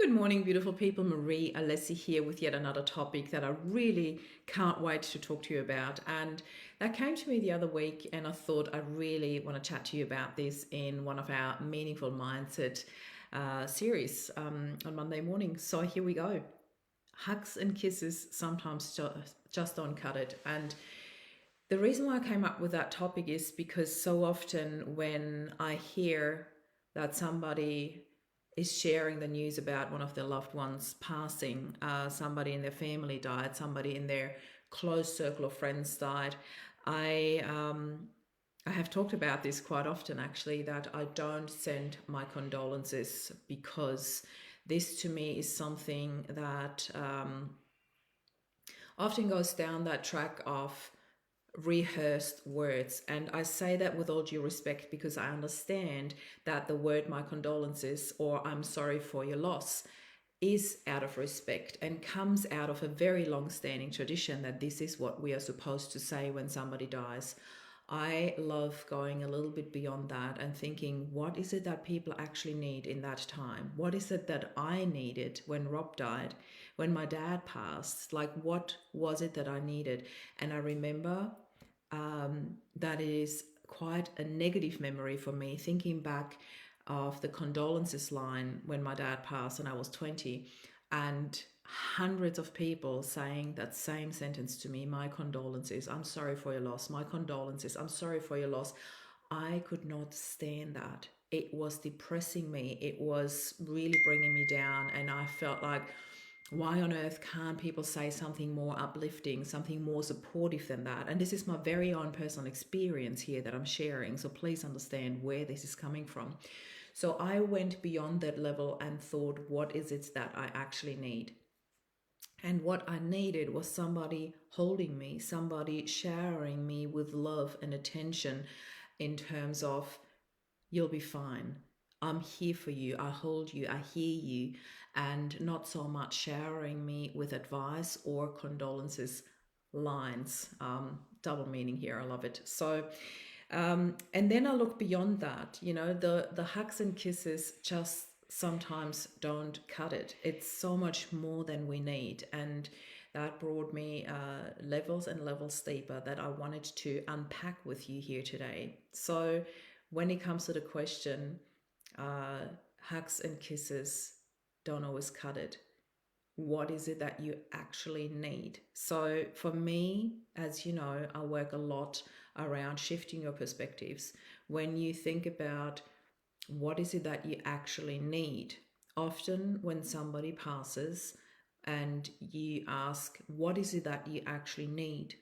Good morning, beautiful people. Marie Alessi here with yet another topic that I really can't wait to talk to you about. And that came to me the other week, and I thought I really want to chat to you about this in one of our Meaningful Mindset series on Monday morning. So here we go. Hugs and kisses sometimes just don't cut it. And the reason why I came up with that topic is because so often when I hear that somebody is sharing the news about one of their loved ones passing, somebody in their family died, somebody in their close circle of friends died, I I have talked about this quite often actually, that I don't send my condolences because this to me is something that often goes down that track of rehearsed words. And I say that with all due respect because I understand that the word my condolences or I'm sorry for your loss is out of respect and comes out of a very long standing tradition that this is what we are supposed to say when somebody dies. I love going a little bit beyond that and thinking, what is it that people actually need in that time? What is it that I needed when Rob died, when my dad passed? Like, what was it that I needed? And I remember that is quite a negative memory for me, thinking back of the condolences line when my dad passed and I was 20, and hundreds of people saying that same sentence to me: my condolences, I'm sorry for your loss, my condolences, I'm sorry for your loss. I could not stand that. It was depressing me, it was really bringing me down, and I felt like, why on earth can't people say something more uplifting, something more supportive than that? And this is my very own personal experience here that I'm sharing, so please understand where this is coming from. So I went beyond that level and thought, what is it that I actually need? And what I needed was somebody holding me, somebody showering me with love and attention in terms of, you'll be fine. I'm here for you. I hold you. I hear you. And not so much showering me with advice or condolences lines. Double meaning here. I love it. So, and then I look beyond that. You know, the hugs and kisses just sometimes don't cut it. It's so much more than we need. And that brought me levels and levels deeper that I wanted to unpack with you here today. So, when it comes to the question, uh, hugs and kisses don't always cut it. What is it that you actually need? So, for me, as you know, I work a lot around shifting your perspectives. When you think about what is it that you actually need, often when somebody passes and you ask, what is it that you actually need?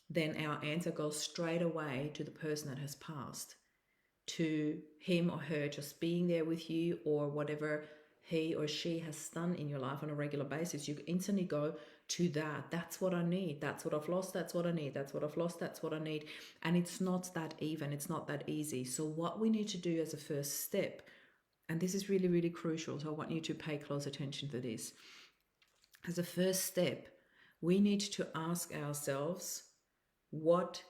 Then our answer goes straight away to the person that has passed, to him or her just being there with you, or whatever he or she has done in your life on a regular basis. You instantly go to that. That's what I need. That's what I've lost. That's what I need. That's what I've lost. That's what I need. And it's not that even. It's not that easy. So, what we need to do as a first step, and this is really, really crucial, so I want you to pay close attention to this. As a first step, we need to ask ourselves, what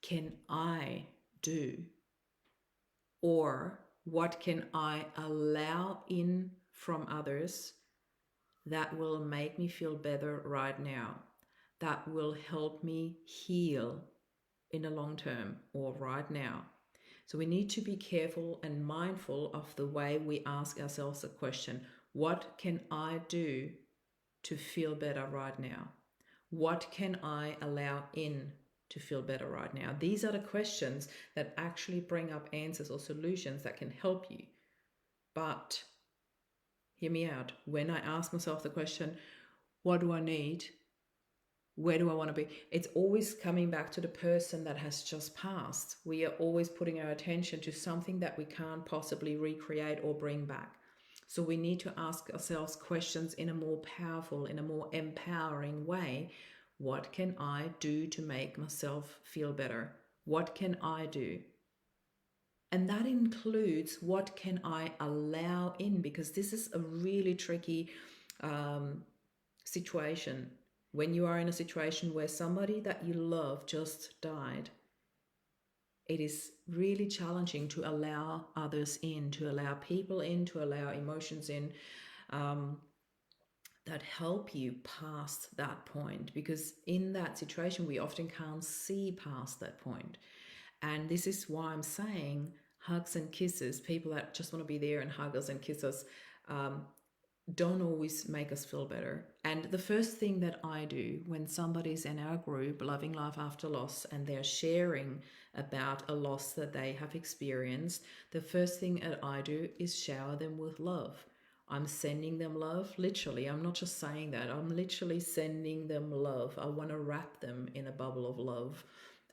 can I do? Or what can I allow in from others that will make me feel better right now, that will help me heal in the long term or right now? So we need to be careful and mindful of the way we ask ourselves the question: what can I do to feel better right now? What can I allow in to feel better right now? These are the questions that actually bring up answers or solutions that can help you. But hear me out. When I ask myself the question, what do I need? Where do I want to be? It's always coming back to the person that has just passed. We are always putting our attention to something that we can't possibly recreate or bring back. So we need to ask ourselves questions in a more powerful, in a more empowering way. What can I do to make myself feel better? What can I do? And that includes, what can I allow in? Because this is a really tricky situation. When you are in a situation where somebody that you love just died, it is really challenging to allow others in, to allow people in, to allow emotions in. um, that help you past that point, because in that situation we often can't see past that point. And this is why I'm saying hugs and kisses, people that just want to be there and hug us and kiss us, um, don't always make us feel better. And the first thing that I do when somebody's in our group, Loving Life After Loss, and they're sharing about a loss that they have experienced, the first thing that I do is shower them with love. I'm sending them love, literally. I'm not just saying that, I'm literally sending them love. I want to wrap them in a bubble of love.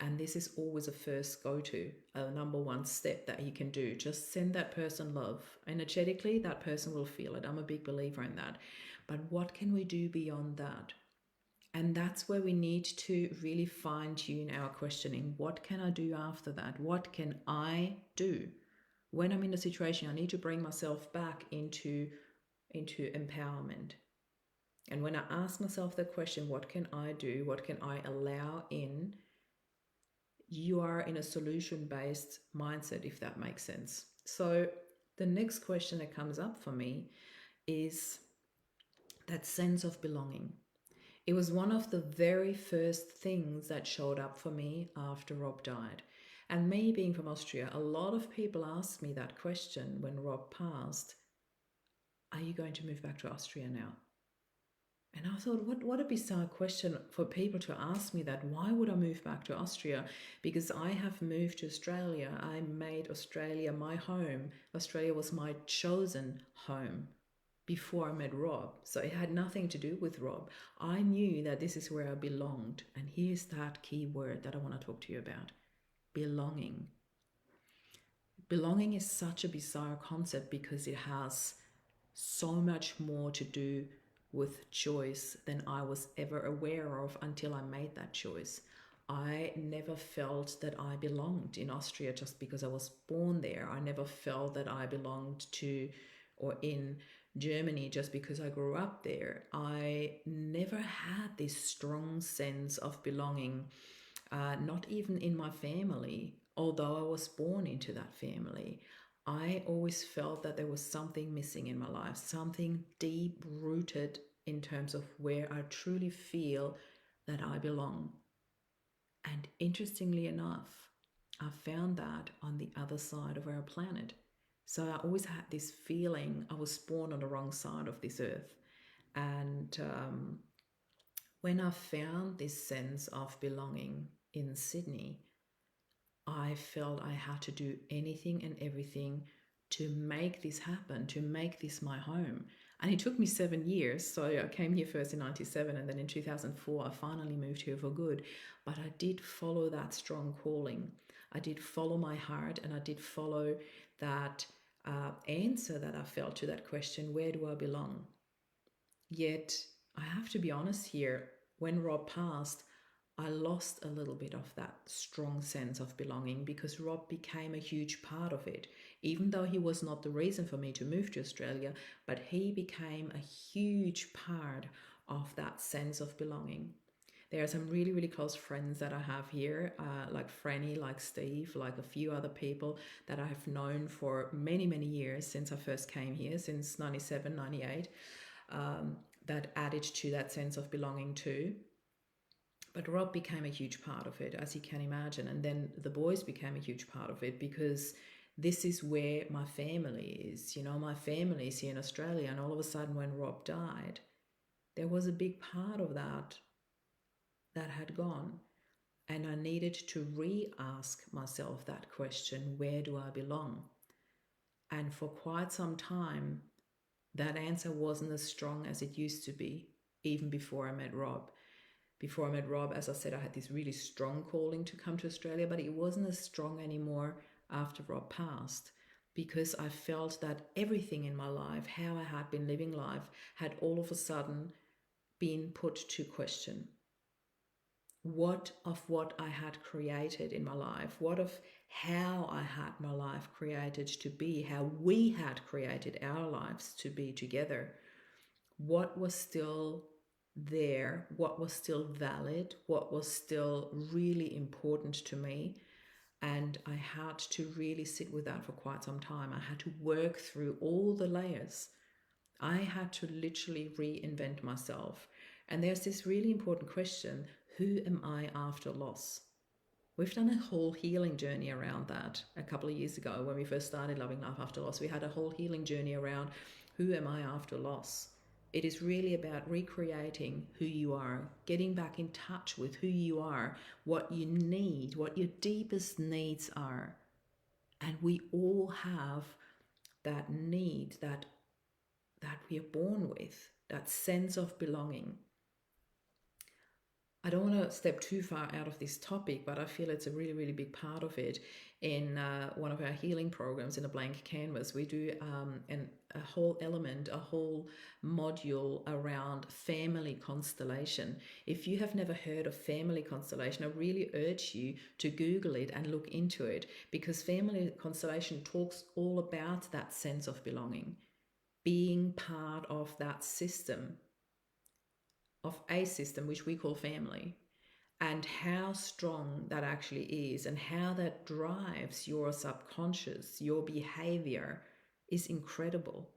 And this is always a first go to, a number one step that you can do. Just send that person love. Energetically, that person will feel it. I'm a big believer in that. But what can we do beyond that? And that's where we need to really fine tune our questioning. What can I do after that? What can I do? When I'm in a situation, I need to bring myself back into empowerment. And when I ask myself the question, what can I do? What can I allow in? You are in a solution-based mindset, if that makes sense. So the next question that comes up for me is that sense of belonging. It was one of the very first things that showed up for me after Rob died. And me being from Austria, a lot of people asked me that question when Rob passed. Are you going to move back to Austria now? And I thought, what a bizarre question for people to ask me that. Why would I move back to Austria? Because I have moved to Australia. I made Australia my home. Australia was my chosen home before I met Rob. So it had nothing to do with Rob. I knew that this is where I belonged. And here's that key word that I want to talk to you about: belonging. Belonging is such a bizarre concept because it has so much more to do with choice than I was ever aware of until I made that choice. I never felt that I belonged in Austria just because I was born there. I never felt that I belonged to or in Germany just because I grew up there. I never had this strong sense of belonging, not even in my family, although I was born into that family. I always felt that there was something missing in my life, something deep rooted in terms of where I truly feel that I belong. And interestingly enough, I found that on the other side of our planet. So I always had this feeling I was born on the wrong side of this earth. And when I found this sense of belonging in Sydney, I felt I had to do anything and everything to make this happen, to make this my home. And it took me 7 years. So I came here first in 97, and then in 2004, I finally moved here for good. But I did follow that strong calling. I did follow my heart, and I did follow that answer that I felt to that question: where do I belong? Yet, I have to be honest here, when Rob passed, I lost a little bit of that strong sense of belonging because Rob became a huge part of it. Even though he was not the reason for me to move to Australia, but he became a huge part of that sense of belonging. There are some really, really close friends that I have here, like Franny, like Steve, like a few other people that I have known for many, many years since I first came here, since 97, 98, that added to that sense of belonging too. But Rob became a huge part of it, as you can imagine. And then the boys became a huge part of it because this is where my family is. You know, my family is here in Australia. And all of a sudden, when Rob died, there was a big part of that that had gone. And I needed to re-ask myself that question: where do I belong? And for quite some time, that answer wasn't as strong as it used to be, even before I met Rob. Before I met Rob, as I said, I had this really strong calling to come to Australia, but it wasn't as strong anymore after Rob passed, because I felt that everything in my life, how I had been living life, had all of a sudden been put to question. What I had created in my life, what of how I had my life created to be, how we had created our lives to be together, what was still there, what was still valid, what was still really important to me. And I had to really sit with that for quite some time. I had to work through all the layers. I had to literally reinvent myself. And there's this really important question: who am I after loss? We've done a whole healing journey around that a couple of years ago when we first started Loving Life After Loss. We had a whole healing journey around who am I after loss? It is really about recreating who you are, getting back in touch with who you are, what you need, what your deepest needs are. And we all have that need that we are born with, that sense of belonging. I don't want to step too far out of this topic, but I feel it's a really, really big part of it. In one of our healing programs, in a blank canvas, we do a whole element, a whole module around family constellation. If you have never heard of family constellation, I really urge you to Google it and look into it, because family constellation talks all about that sense of belonging, being part of that system, of a system which we call family, and how strong that actually is and how that drives your subconscious, your behavior, is incredible.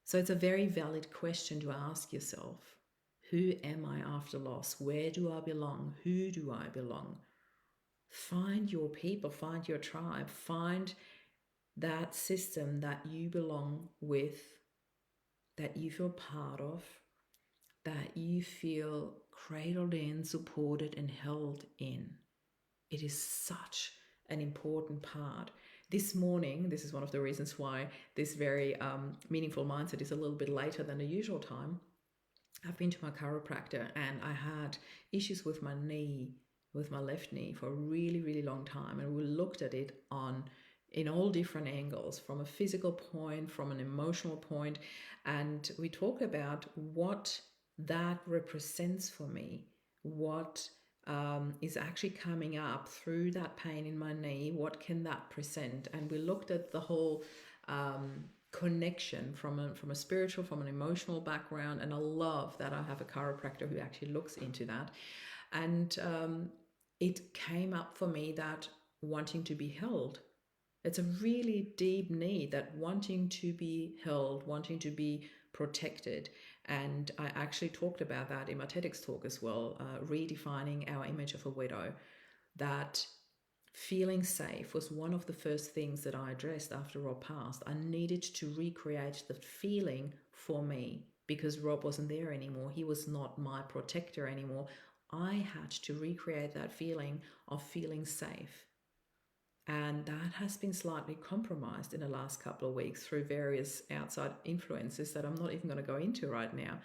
So it's a very valid question to ask yourself: who am I after loss? Where do I belong? Who do I belong? Find your people, find your tribe, find that system that you belong with, that you feel part of, that you feel cradled in, supported, and held in. It is such an important part. This morning, this is one of the reasons why this very meaningful mindset is a little bit later than the usual time. I've been to my chiropractor and I had issues with my knee, with my left knee, for a really, really long time. And we looked at it in all different angles, from a physical point, from an emotional point. And we talked about what that represents for me, what is actually coming up through that pain in my knee, what can that present? And we looked at the whole connection from a spiritual, from an emotional background. And I love that I have a chiropractor who actually looks into that. And it came up for me that wanting to be held, it's a really deep need, that wanting to be held, wanting to be protected. And I actually talked about that in my TEDx talk as well, redefining our image of a widow. That feeling safe was one of the first things that I addressed after Rob passed. I needed to recreate the feeling for me because Rob wasn't there anymore. He was not my protector anymore. I had to recreate that feeling of feeling safe. And that has been slightly compromised in the last couple of weeks through various outside influences that I'm not even going to go into right now.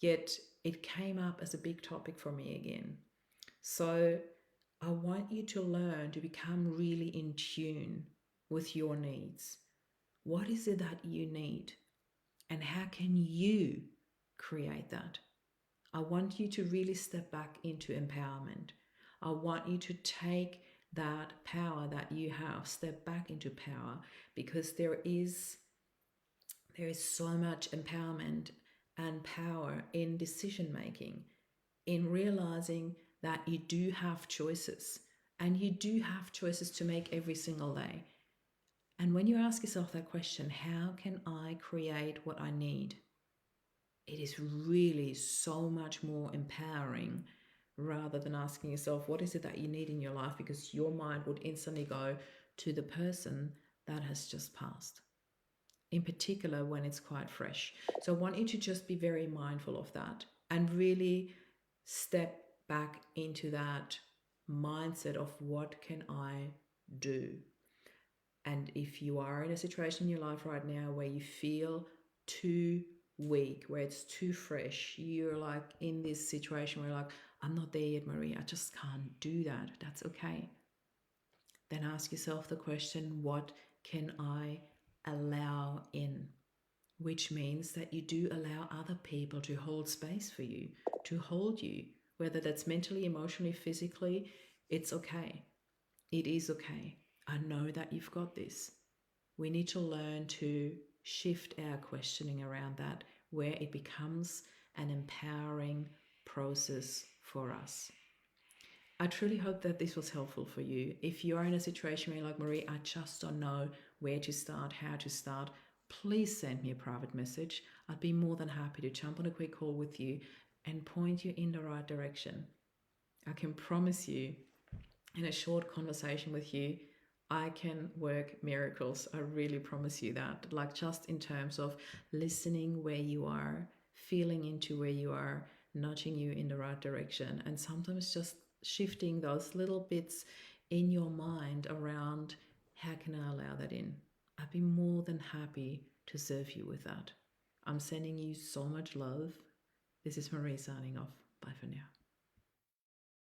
Yet it came up as a big topic for me again. So I want you to learn to become really in tune with your needs. What is it that you need? And how can you create that? I want you to really step back into empowerment. I want you to take that power that you have, step back into power, because there is so much empowerment and power in decision making, in realizing that you do have choices, and you do have choices to make every single day. And when you ask yourself that question, how can I create what I need? It is really so much more empowering, rather than asking yourself, what is it that you need in your life? Because your mind would instantly go to the person that has just passed, in particular when it's quite fresh. So I want you to just be very mindful of that and really step back into that mindset of what can I do? And if you are in a situation in your life right now where you feel too weak, where it's too fresh, you're like in this situation where you're like, I'm not there yet, Marie, I just can't do that. That's okay. Then ask yourself the question, what can I allow in? Which means that you do allow other people to hold space for you, to hold you, whether that's mentally, emotionally, physically. It's okay. It is okay. I know that you've got this. We need to learn to shift our questioning around that, where it becomes an empowering process for us. I truly hope that this was helpful for you. If you are in a situation where you're like, Marie, I just don't know where to start, how to start, please send me a private message. I'd be more than happy to jump on a quick call with you and point you in the right direction. I can promise you, in a short conversation with you, I can work miracles. I really promise you that. Like, just in terms of listening where you are, feeling into where you are, nudging you in the right direction, and sometimes just shifting those little bits in your mind around, how can I allow that in? I'd be more than happy to serve you with that. I'm sending you so much love. This is Marie signing off. Bye for now.